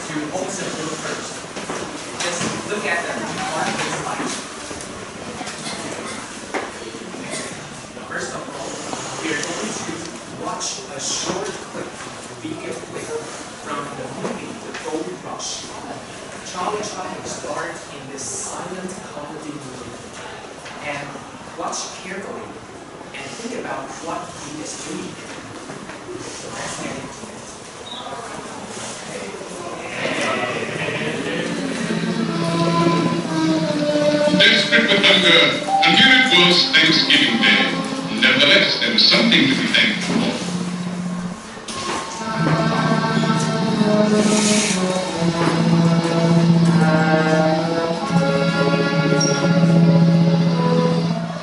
to open the book first. Just look at them, what it's like. First of all, we are going to watch a short clip, video clip from the movie The Gold Rush. Charlie Chaplin starred in this silent comedy movie. And watch carefully and think about what he is doing. So let's get into it. Desperate with hunger, and here it was Thanksgiving Day. Nevertheless, there was something to be thankful for.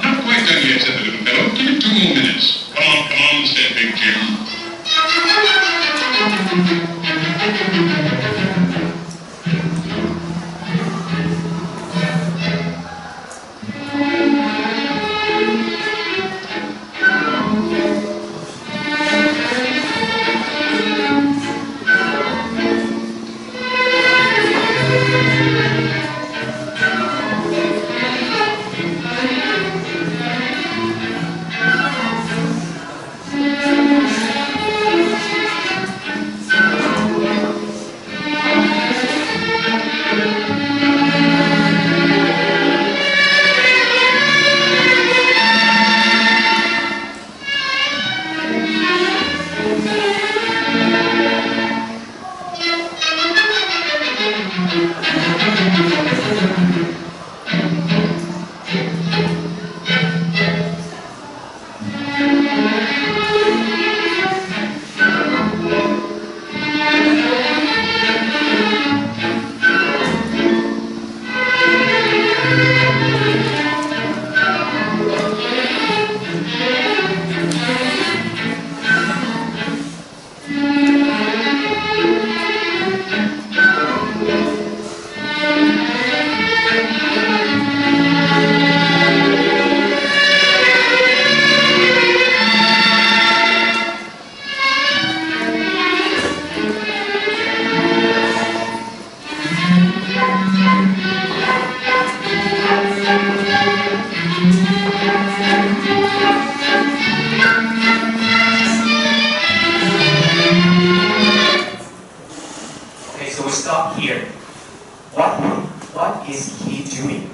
Not quite done yet, said the little fellow. Give it 2 more minutes. Come on, said Big Jim. What is he doing?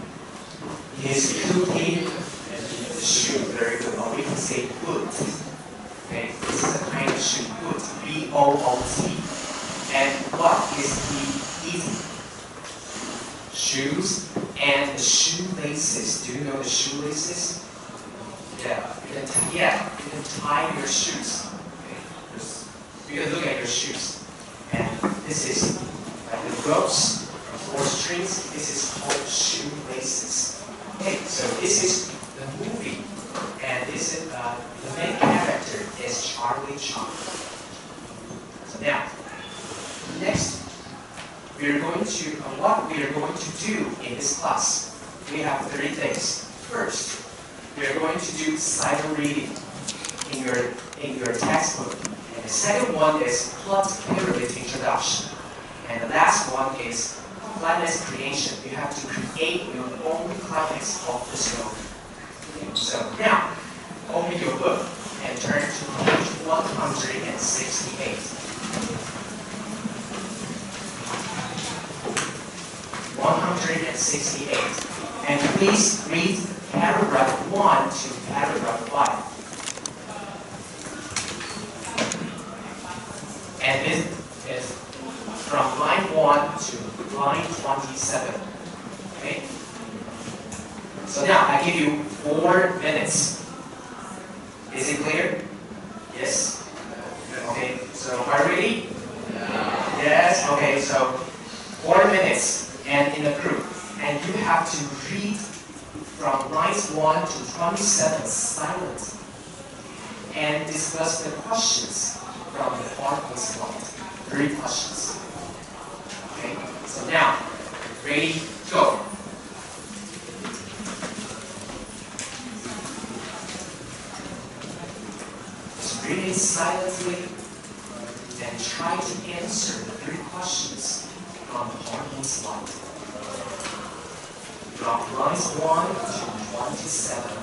He's cooking the shoe, very good. Or we can say boot. Okay, this is a kind of shoe, boot, B-O-O-T. And what is he eating? Shoes and the shoelaces. Do you know the shoelaces? Yeah, you can tie your shoes. Okay. You can look at your shoes. And this is like the ropes or strings. This is called shoelaces. Okay, so this is the movie. And this is the main character is Charlie Chaplin. So now, next, what we are going to do in this class. We have 3 things. First, we are going to do silent reading in your textbook. And the second one is plot pyramid introduction. And the last one is climax creation. You have to create your own climax of the story. Okay, so now, open your book and turn to page 168. 168. And please read paragraph 1 to paragraph 5. And this is from line 1 to line 27. Okay? So now I give you 4 minutes. Is it clear? Yes? Okay, so are you ready? Yes? Okay, so 4 minutes and in a group. And you have to read from lines 1 to 27 silently. And discuss the questions from the article slide. 3 questions. Okay, so now, ready, go. Just read it silently and try to answer the 3 questions on the parking slot. From lines 1 to 27.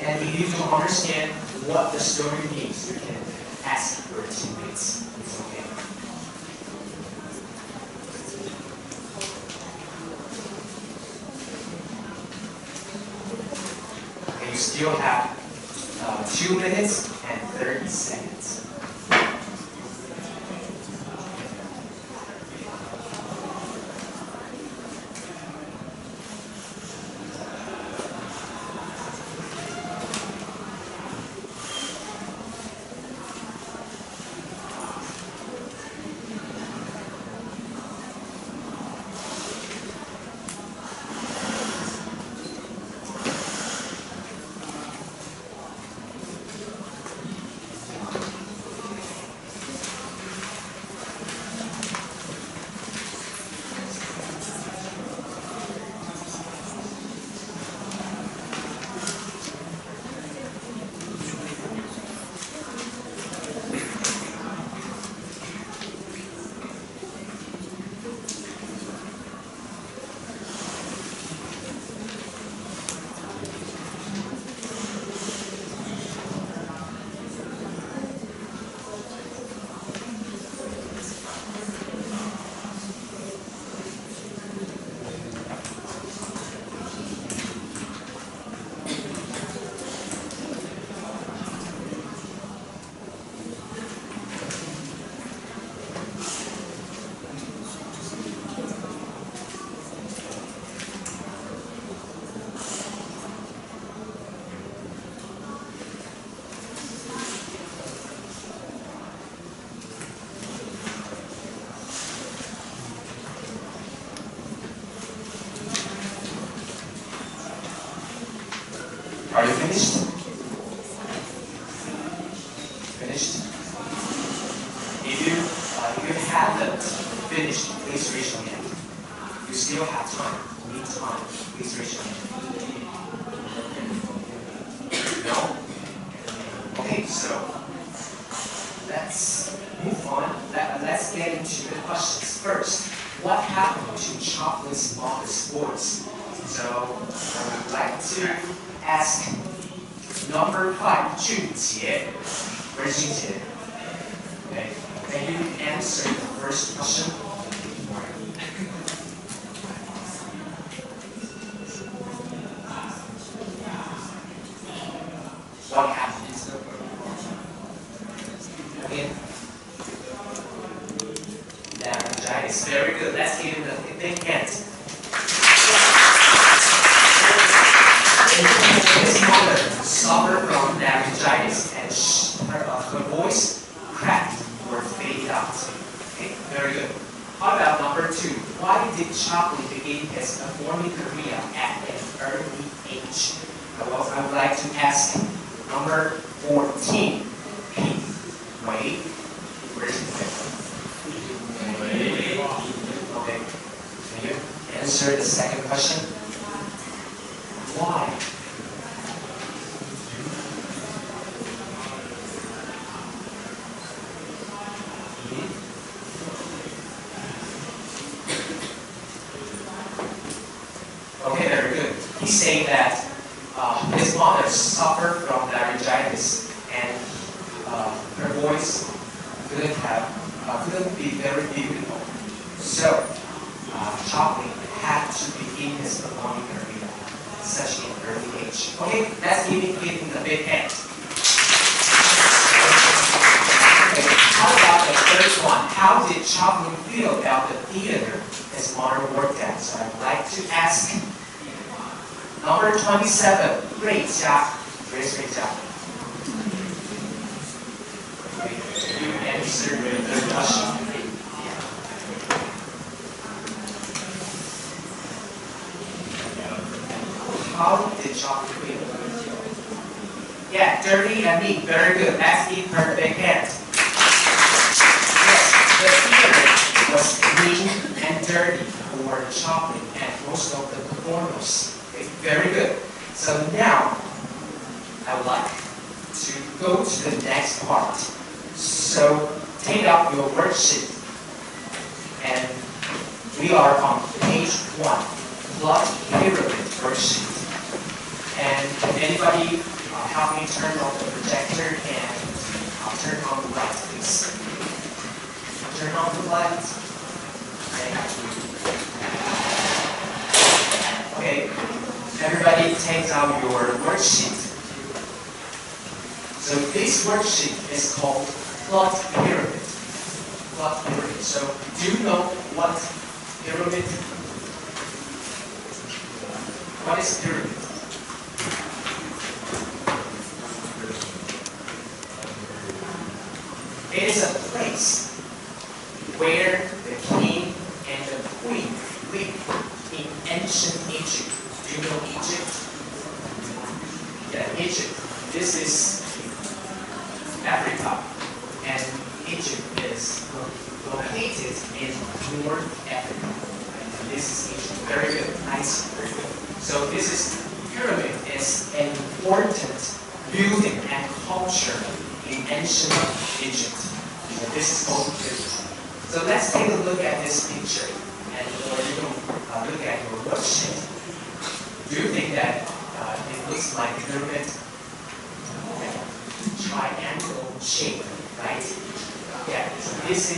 And if you don't understand what the story means, you can ask your teammates. It's okay. And you still have 2 minutes and 30 seconds. Are you finished? Finished? If you haven't finished, please raise your hand. You still have time. You need time. Please raise your hand. No? Okay, so let's move on. Let's get into the questions. First, what happened to Chocolate's mother's voice? So I would like to ask number 5, 俊杰. Where's Junjie? Okay. Can you answer the first question? What happened? Okay. Laryngitis. Very good. Let's give him a big hand. His mother suffered from laryngitis and her voice cracked or faded out. Okay, very good. How about number 2? Why did Chocolate begin his performing career at an early age? Well, I would like to ask number 14, Pete. Wei. Where's Wei? Okay. Can you answer the second question? Why? Okay, very good. He's saying that his mother suffered from laryngitis and her voice couldn't be very beautiful. So Chaplin had to begin his performing career at such an early age. Okay, let's give him a big hand. Okay, how about the first one? How did Chaplin feel about the theater his mother worked at? So I'd like to ask number 27, 瑞嘉. Where's 瑞嘉? You answered the question. How did Chaplin feel? Yeah, dirty and neat. Very good. Let's give her a big hand. Yes, the theater was clean and dirty for Chaplin and most of the performers. Okay, very good. So now, I would like to go to the next part. So take up your worksheet. And we are on page 1, plot pyramid worksheet. And can anybody help me turn on the projector and turn on the light, please? Turn on the light. Okay, everybody take out your worksheet. So this worksheet is called plot pyramid. Plot pyramid. So do you know what pyramid? What is pyramid? It is a place where the king and the queen lived in ancient Egypt. Do you know Egypt? Yeah, Egypt. This is Africa, and Egypt is located in North Africa. And this is Egypt. Very good. Nice. Very good. So this is pyramid is an important building and culture in ancient Egypt. And this is called pyramid. So let's take a look at this picture, and look at your worksheet. Do you think that it looks like a pyramid? Triangle shape, right? Yeah. So this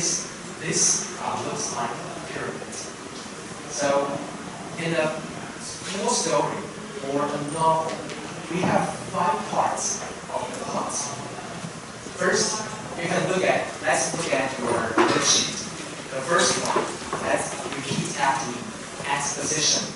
looks like a pyramid. So in a small story or a novel, we have 5 parts of the plot. First, let's look at your worksheet. The first one, let's repeat after me. Exposition.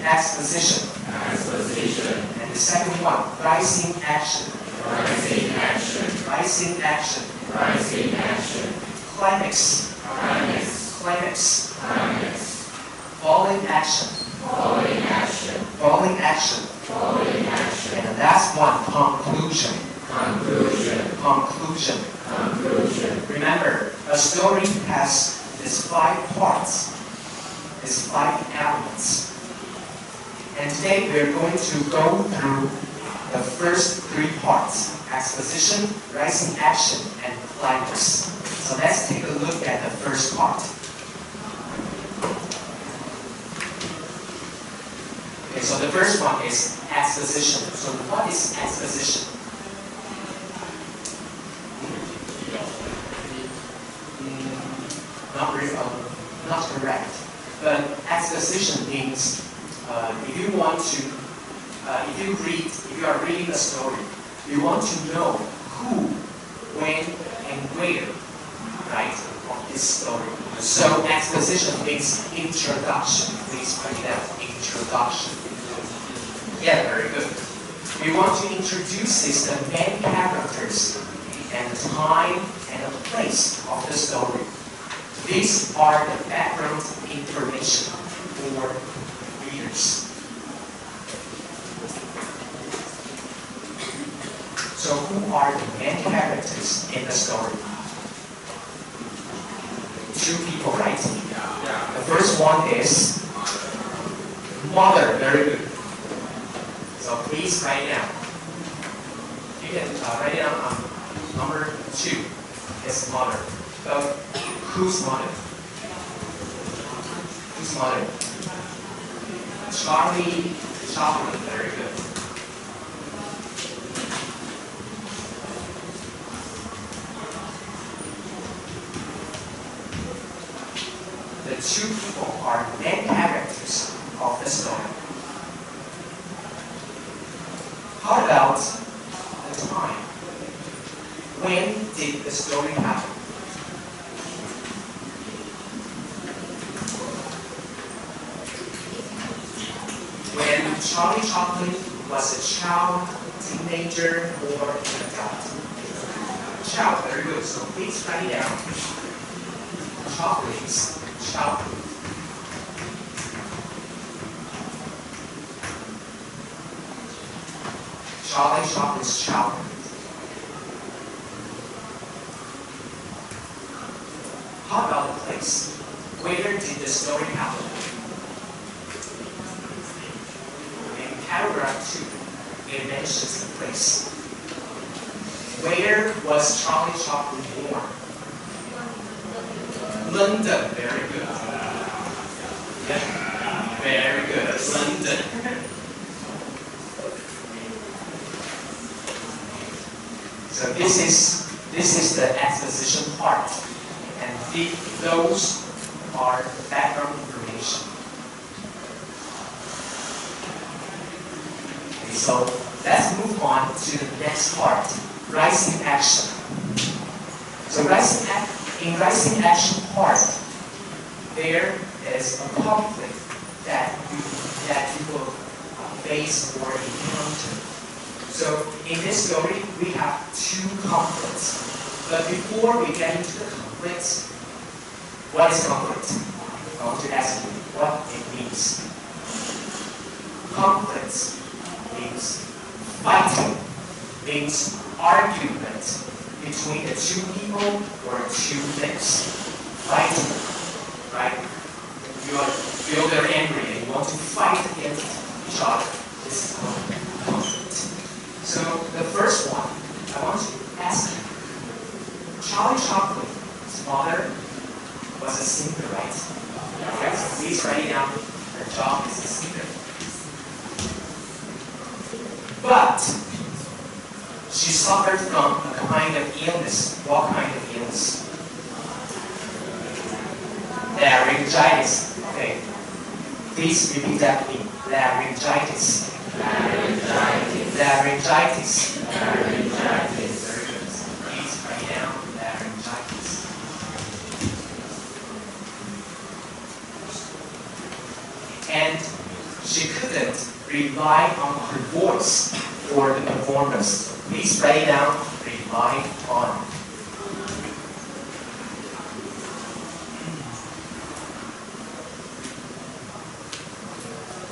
Exposition. Exposition. And the second one, rising action. Rising action. Rising action. Rising action. Climax. Climax. Climax. Climax. Falling action. Falling action. Falling action. Falling action. And the last one, conclusion. Conclusion. Conclusion. Conclusion. Remember, a story has these 5 parts, these 5 elements. And today we're going to go through the first 3 parts: exposition, rising action, and climax. So let's take a look at the first part. Okay, so the first one is exposition. So what is exposition? Not correct. But exposition means if you are reading a story, you want to know who, when, and where, right, of this story. So exposition means introduction. Please write it down. Introduction. Yeah, very good. We want to introduce the main characters and the time and the place of the story. These are the background information for readers. So who are the main characters in the story? 2 people, right? The first one is mother. Very good. So please write it down. You can write it down on number 2 is mother. So whose mother? Whose mother? Charlie Chaplin. Very good. two people are main characters of the story. How about the time? When did the story happen? When Charlie Chaplin was a child, teenager, or an adult? Child, very good. So please write it down. Chaplin's childhood. Charlie Chaplin's childhood. How about the place? Where did the story happen? In paragraph 2, it mentions the place. Where was Charlie Chaplin born? London, very good. Yeah, very good. London. So this is the exposition part, and those are background information. Okay, so let's move on to the next part, rising action. So in rising action part, there is a conflict that you will face or encounter. So in this story, we have two conflicts. But before we get into the conflicts, what is conflict? I want to ask you what it means. Conflicts means fighting, means argument between the two people or two things. Fighting, right? You feel very angry and you want to fight against each other. This is conflict. So the first one, I want to ask you, Charlie Chaplin's mother was a singer, right? Okay, so please write it down. Her job is a singer. But she suffered from a kind of illness. What kind of illness? Laryngitis. Okay. Please repeat that with me. Laryngitis. Laryngitis. Laryngitis. Laryngitis. Very good. Please write down laryngitis. And she couldn't rely on her voice for the performance. Please write it down. Rely on.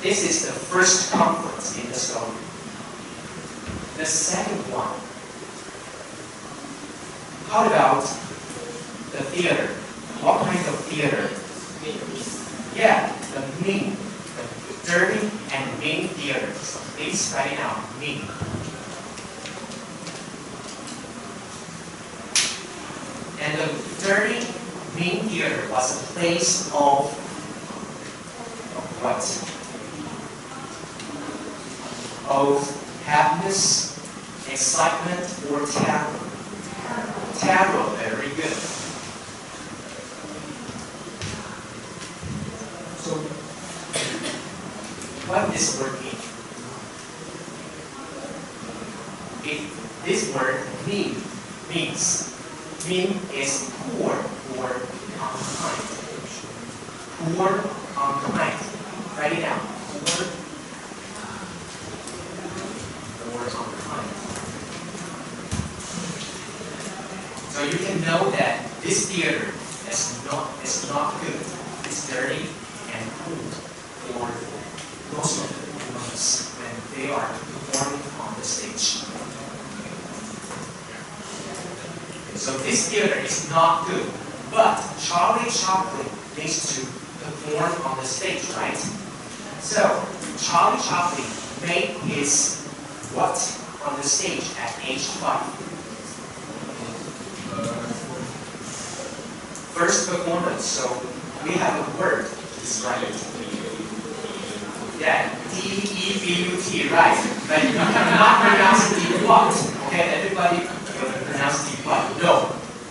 This is the first conflict in the story. The second one. How about the theater? What kind of theater? Yeah, the mean, the dirty and mean theater. So please write it down. Mean. And the dirty, mean theater was a place of what? Of happiness, excitement, or terror? Terror, very good. So, what does this word mean? This word means is poor or unkind. Poor, unkind. Write it down. Poor or unkind. So you can know that this theater is not good. It's dirty and cool for most of the performers when they are performing on the stage. So this theater is not good, but Charlie Chaplin needs to perform on the stage, right? So Charlie Chaplin made his what on the stage at age 5? First performance, so we have a word to describe it. Yeah, D-E-B-U-T, right? But you cannot pronounce debut. Okay, everybody pronounce debut. No,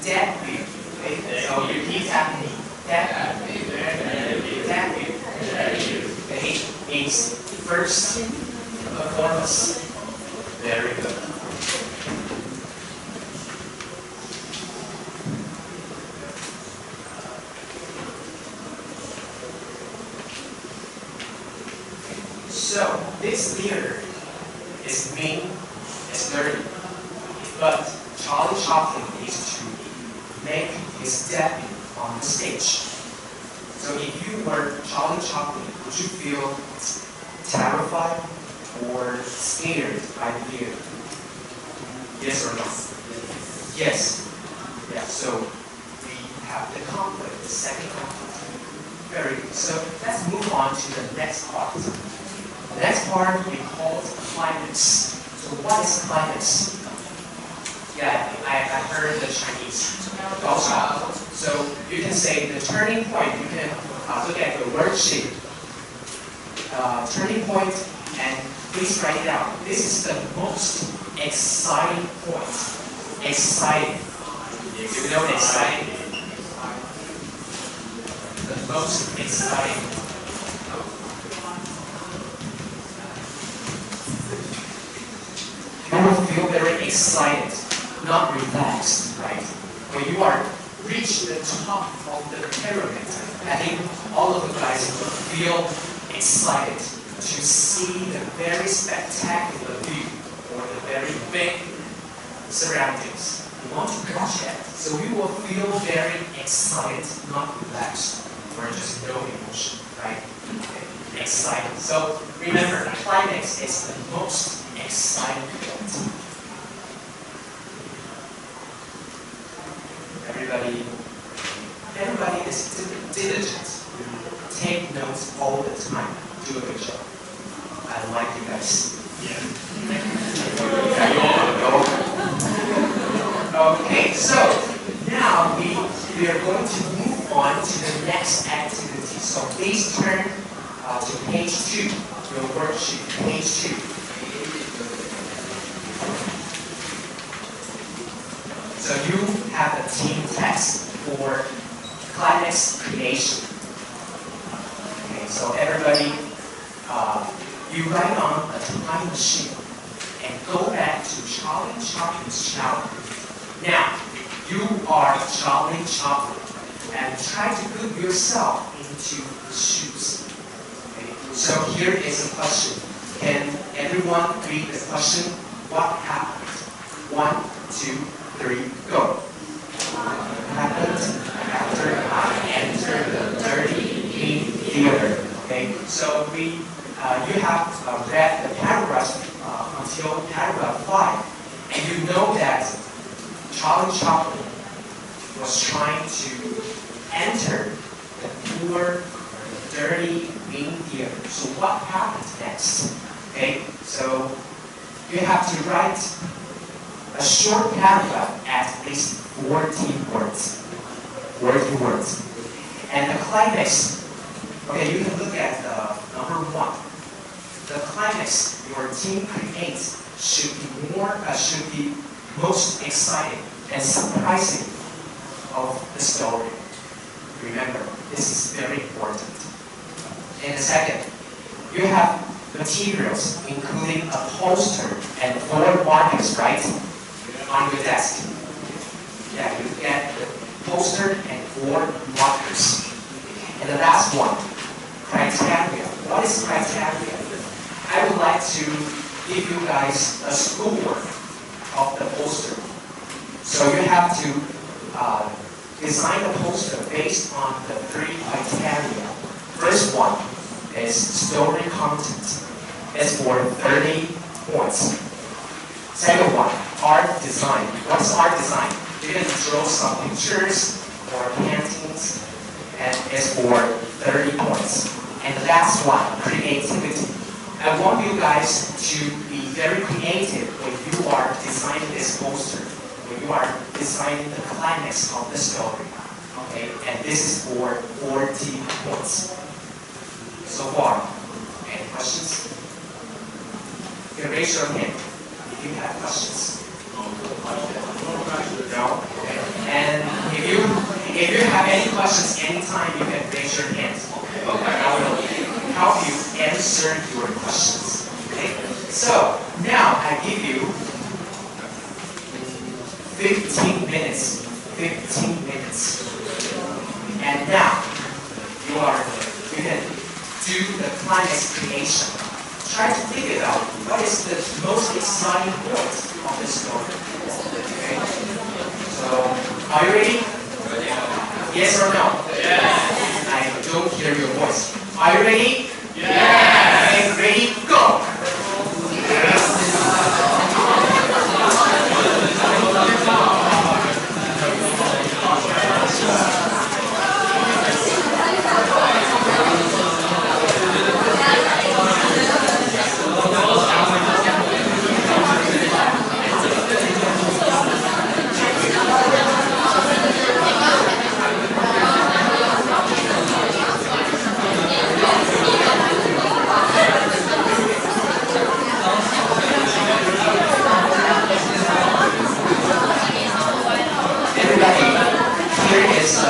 debut. Okay, so repeat after me. Debut. So this theater is mean, it's dirty. But Charlie Chaplin needs to make his debut on the stage. So if you were Charlie Chaplin, would you feel terrified or scared by the theater? Yes or no? Yes. Yeah, so we have the conflict, the second conflict. Very good. So let's move on to the next part. The next part we call climax. So what is climax? Yeah, I heard the Chinese. So you can say the turning point. You can look at the worksheet. Turning point, and please write it down. This is the most exciting point. Exciting. You know exciting? The most exciting. You will feel very excited, not relaxed, right? When you are reach the top of the pyramid, I think all of you guys will feel excited to see the very spectacular view or the very big surroundings. You want to watch that, so you will feel very excited, not relaxed, or just no emotion, right? Okay. Excited. So remember, climax is the most exciting point. Everybody is diligent. Take notes all the time. Do a good job. I like you guys. Yeah. Okay, so now we are going to move on to the next activity. So please turn to page 2, your worksheet, page 2. So you have a team test for climax creation. Okay, so everybody, you write on a time machine and go back to Charlie Chaplin's childhood. Now, you are Charlie Chaplin and try to put yourself into the shoes. Okay, so here is a question. Can everyone read the question? What happened? 1, 2, 3, go. What happened after I entered the dirty, mean theater? Okay, so you have read the paragraph until paragraph 5, and you know that Charlie Chaplin was trying to enter the poor, dirty, mean theater. So what happened next? Okay, so you have to write a short paragraph at least 14 words. 14 words. And the climax, okay, you can look at number 1. The climax your team creates should be most exciting and surprising of the story. Remember, this is very important. And the second, you have materials including a poster and 4 markers, right? On your desk. Yeah, you get the poster and 4 markers. And the last one, criteria. What is criteria? I would like to give you guys a schoolwork of the poster. So you have to design the poster based on the 3 criteria. First one is story content. It's for 30 points. Second one, art design. What is art design? You can draw some pictures or paintings, and it's for 30 points. And the last one, creativity. I want you guys to be very creative when you are designing this poster, when you are designing the climax of the story. Okay, and this is for 40 points. So far, any questions? You can raise your hand if you have questions. No? Okay. And if you have any questions anytime, you can raise your hand. I will help you answer your questions. Okay? So now I give you 15 minutes. 15 minutes. And now you can do the climax creation. try to think about what is the most exciting point of the story. Okay? So, are you ready? Yes or no? Yes. I don't hear your voice. Are you ready? Yes. Okay, ready, go. Here is a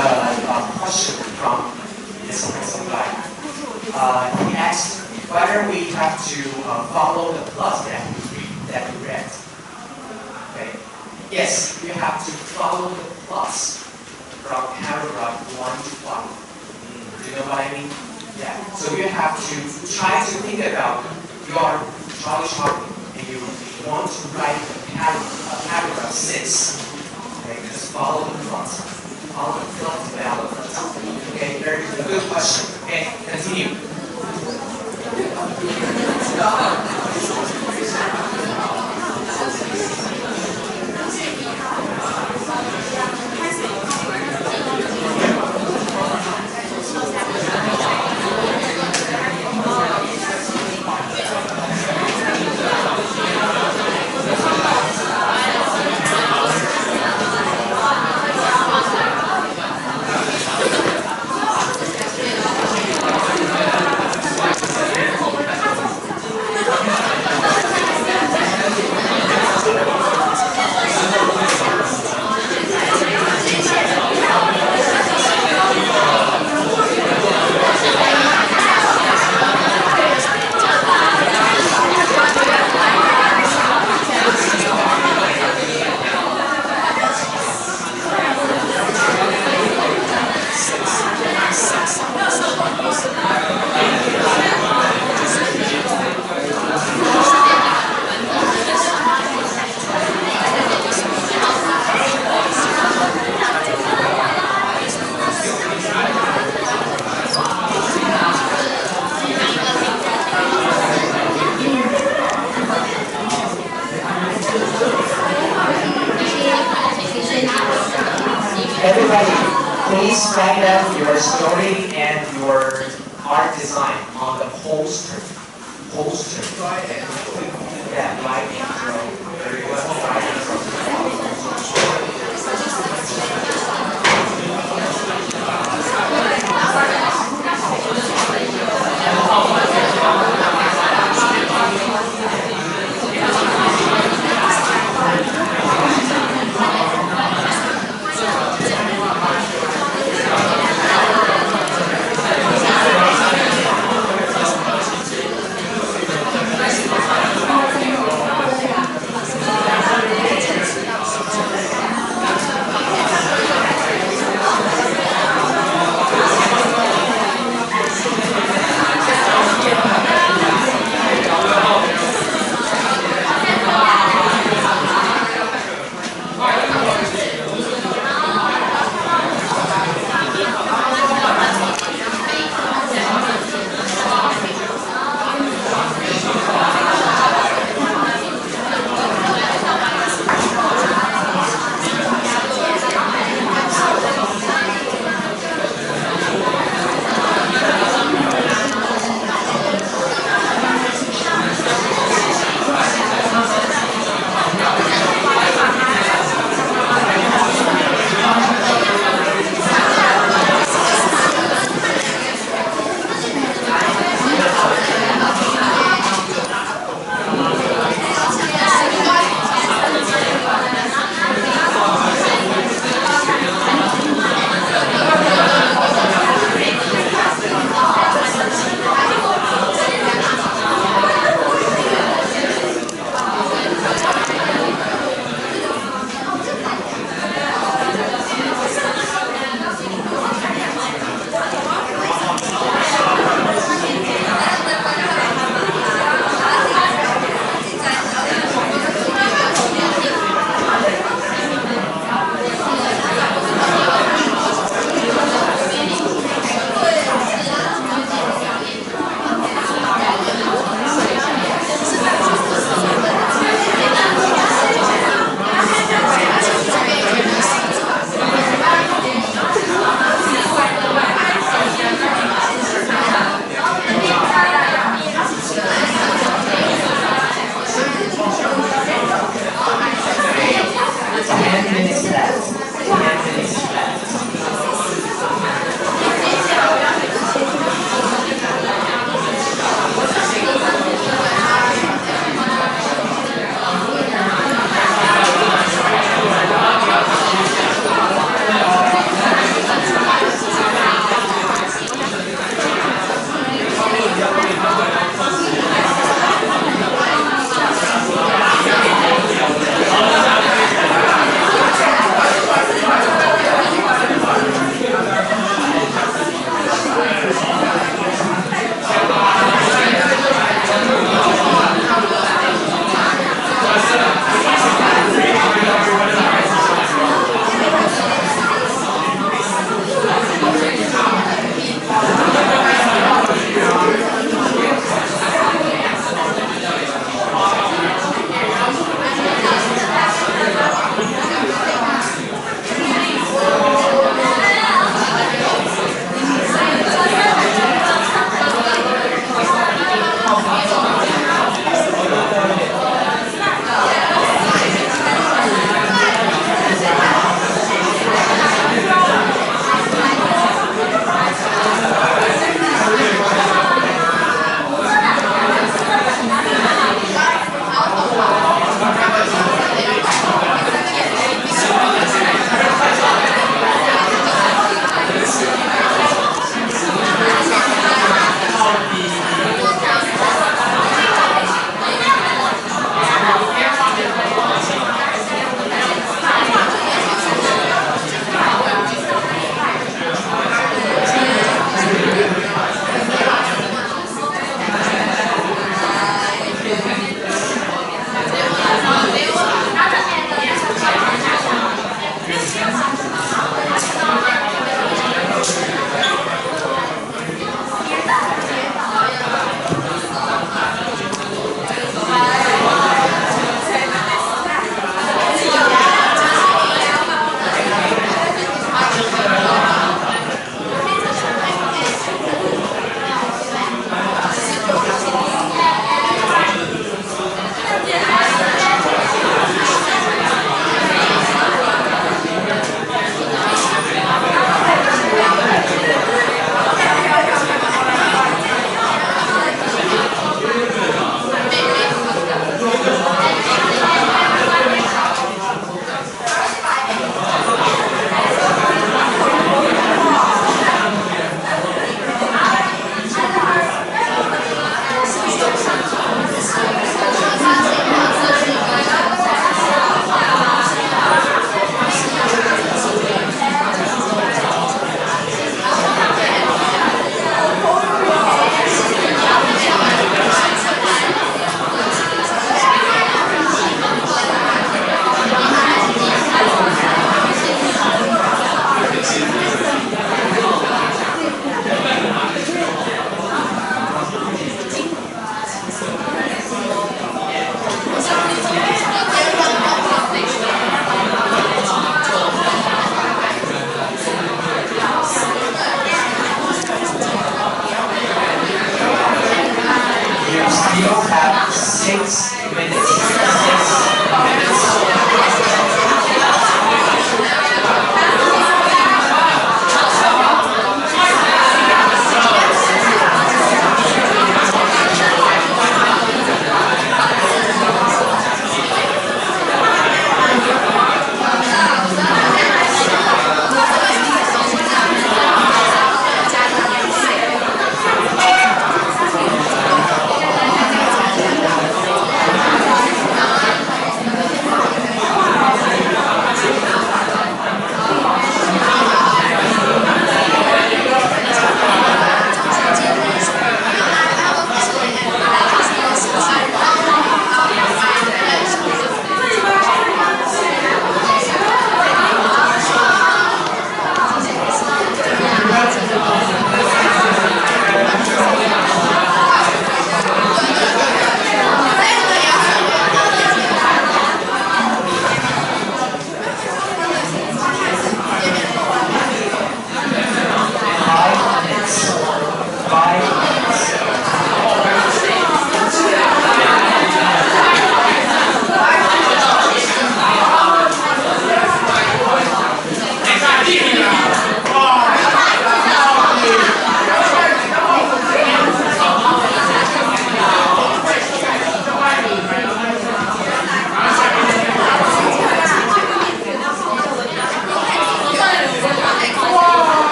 question from this handsome guy. He asked whether we have to follow the plot that we read. Okay. Yes, you have to follow the plots from paragraph 1 to 5. Do you know what I mean? Yeah. So you have to try to think about your Charlie Chaplin and you want to write paragraph 6. Okay, just follow the plot. Follow the plot development. Okay, very good question. Okay, continue. Everybody, please write up your story and your art design on the poster. Poster. Yeah, right intro. Very good. Right intro.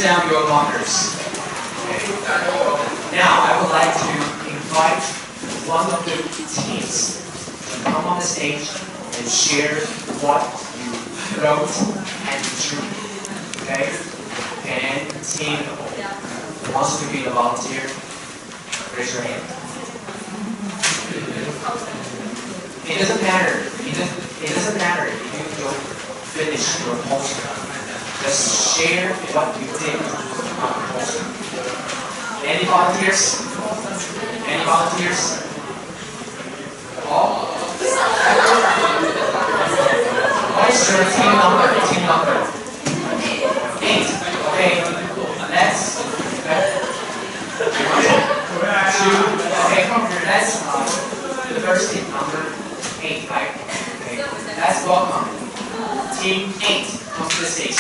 down your markers. Okay. Now I would like to invite one of the teams to come on the stage and share what you wrote and drew. Okay? And team wants to be a volunteer, raise your hand. It doesn't matter. It doesn't matter if you don't finish your poster. Just share what you did on the poster. Any volunteers? Any volunteers? All? What is your team number? Team number? 8. Okay. Let's. 2. Okay. That's the first team number 8, right? Okay. Let's welcome Team 8. Come to the stage.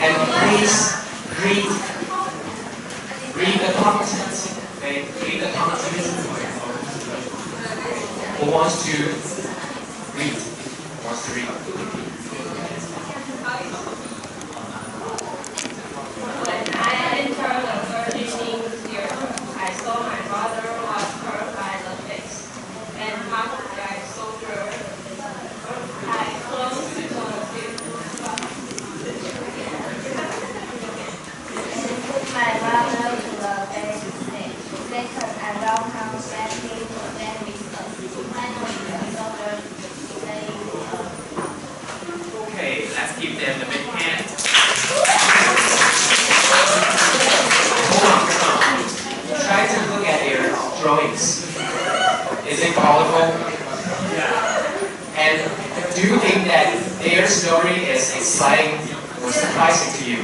And please read the content. Okay? Read the content. Who wants to read? Who wants to read? When I entered the 13th year, I saw my brother was hurt by the pigs, and half by soldiers. I closed the field. My brother to the bed stage. Second, I welcome Matthew to stand with us. Finally, the soldiers playing Okay, let's give them a big hand. Try to look at their drawings. Is it colorful? Yeah. And do you think that their story is exciting or surprising to you?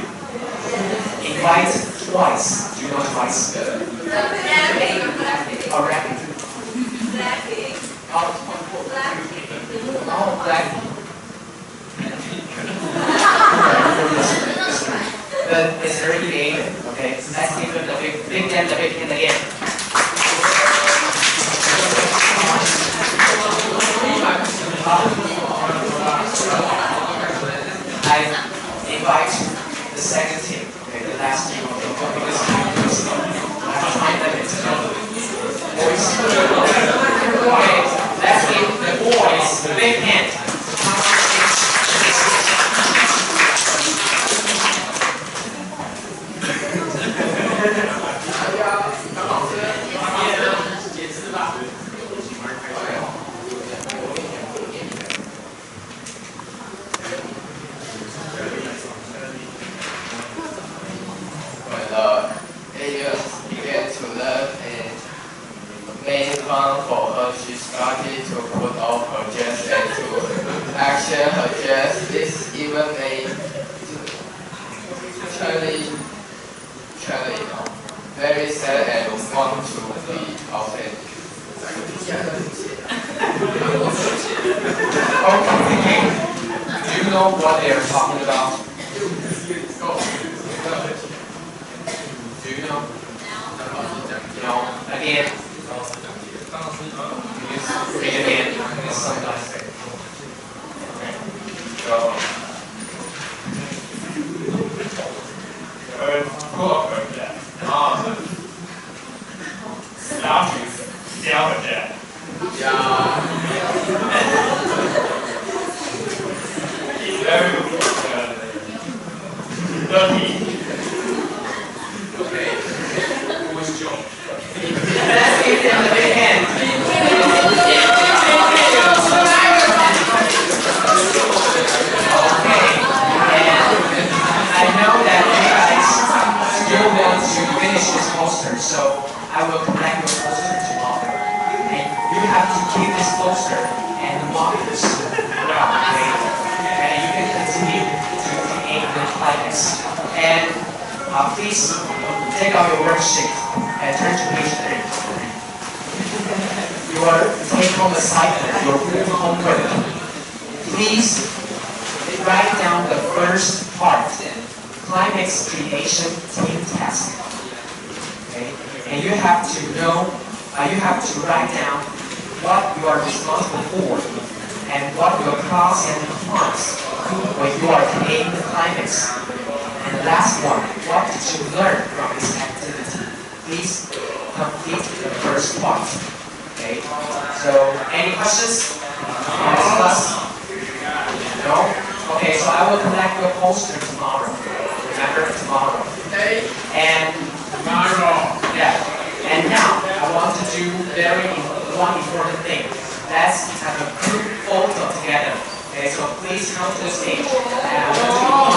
Invite twice. Do you know twice? A rabbit. Oh, black. But it's already David, okay? Let's give them the big hand again. I invite the second team, okay, the last team, because I have time limit. Boys, let's give the boys the big hand. Aliens began to love and made fun for her. She started to put off her dress and to action her dress. This even made Charlie very sad and want to be outside. Okay, do you know what they are talking about? Do you know? No. Again. Read again. It's sometimes. Okay. Go. Okay. Who was Joe? Let's give them the big hand. Okay. And I know that you guys still want to finish this poster, so I will collect your poster tomorrow. And you have to keep this poster and the markers well, okay? And you can continue to create the climax. And please take out your worksheet and turn to page 3. Your take-home assignment, your group homework. Please write down the first part climax creation team task. Okay? And you have to know, you have to write down what you are responsible for and what your pros and cons when you are creating the climax. And the last one, what did you learn from this activity? Please complete the first part. Okay? So, any questions on this class? No? Okay, so I will collect your poster tomorrow. Remember, tomorrow. Okay? And tomorrow. Yeah. And now, I want to do one important thing. Let's have a group photo together. Okay, so please come to the stage. And I want to